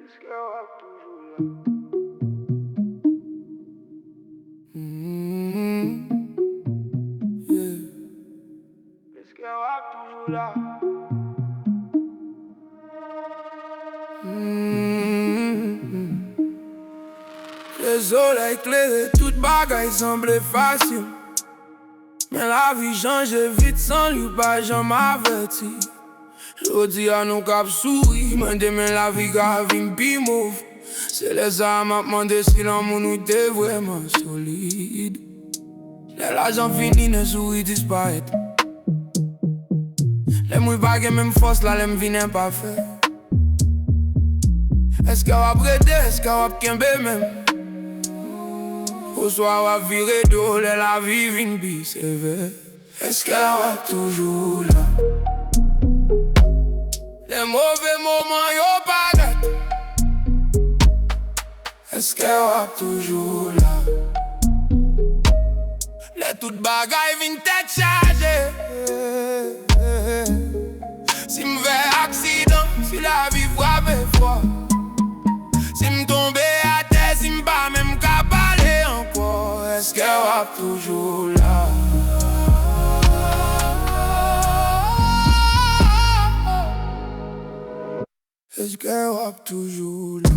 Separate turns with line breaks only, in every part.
Est-ce qu'elle va toujours là? Yeah. Est-ce qu'elle va toujours là? Le soleil éclairé, toute bagaille semblait facile. Mais la vie change vite sans lui pas jamais averti. Je dis à nos caps souris, mais demain la vie gavine pi mauve. C'est les âmes à demander si l'amour nous était vraiment solide. L'argent fini, ne souris disparaître. Les mouilles pas même force là, les m'vinin pas fait. Est-ce qu'elle va prêter, est-ce qu'elle va kembe même? Au soir, va virer d'eau, la vie vient bi sévère. Est-ce qu'elle va toujours là? Les mauvais moments, yo pas gâte. Est-ce qu'elle va toujours là? Les toutes bagailles viennent tête chargée. Si m'fais accident, si la vie frappe fort. Si m'tombe à terre, si m'pas même qu'à parler encore. Est-ce qu'elle va toujours là? Est-ce qu'elle va toujours là?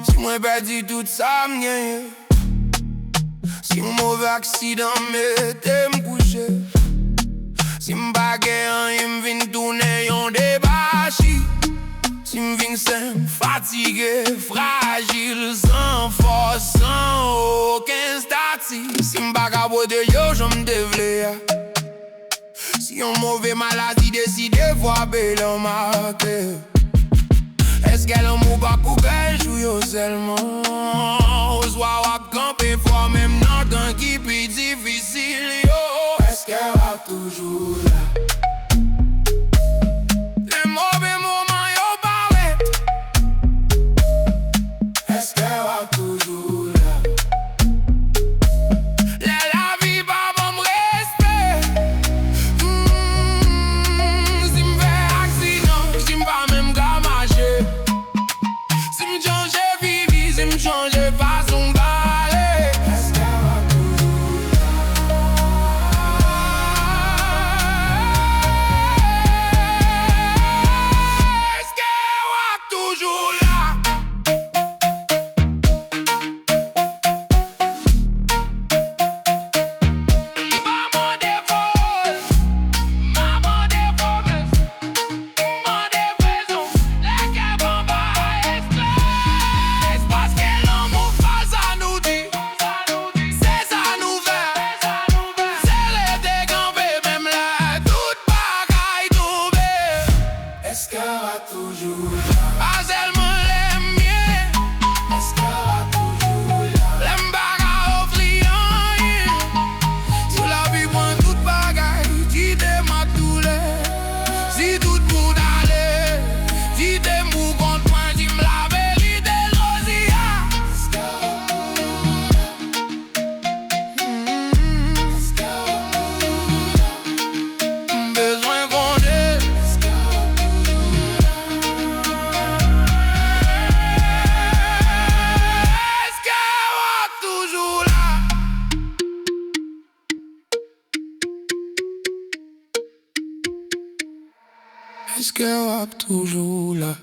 Si moi perdu tout ça m'gagne. Si mon mauvais accident m'était m'coucher. Si m'bagaye en m'vin tourner yon débachi. Si m'vin simple, fatigué, fragile, sans force, sans aucun statut. Si m'bagaye de yo, j'me dévlé. Si yon mauvais maladie décide de voir belle en marque. Est-ce qu'elle en mou pas pour qu'elle joue yo seulement? Au soir wap camper fort même dans temps qui plus difficile yo. Est-ce qu'elle va toujours là? Les mauvais moments yo pas ouais. Est-ce qu'elle va toujours là? La vie pas mon respect. Si m'fais accident, si m'pas même qu'à marcher. Si m'change vivi, si m'change façon d'aller. Est-ce qu'elle va toujours là? Est-ce qu'elle va toujours là? Maman des vols, maman des promesses, maman des raisons, les qu'elle m'en va express. Parce que l'amour face à nous dit, c'est ça nous fait. C'est les décampés, même là, toute bagaille tombée. Est-ce qu'elle va toujours là? Pas seulement les miens. Est-ce qu'elle va toujours là? Les m'bagaille offrir rien. Si la vie prend toute bagaille, dis des matoulés. Si tout pour d'aller, dis des mous contre moi, dis m'la vérité l'osia. Est-ce qu'elle va Est-ce qu'elle va besoin qu'on ait. Est-ce qu'elle va Est-ce qu'elle va toujours là? Est-ce qu'elle va toujours là?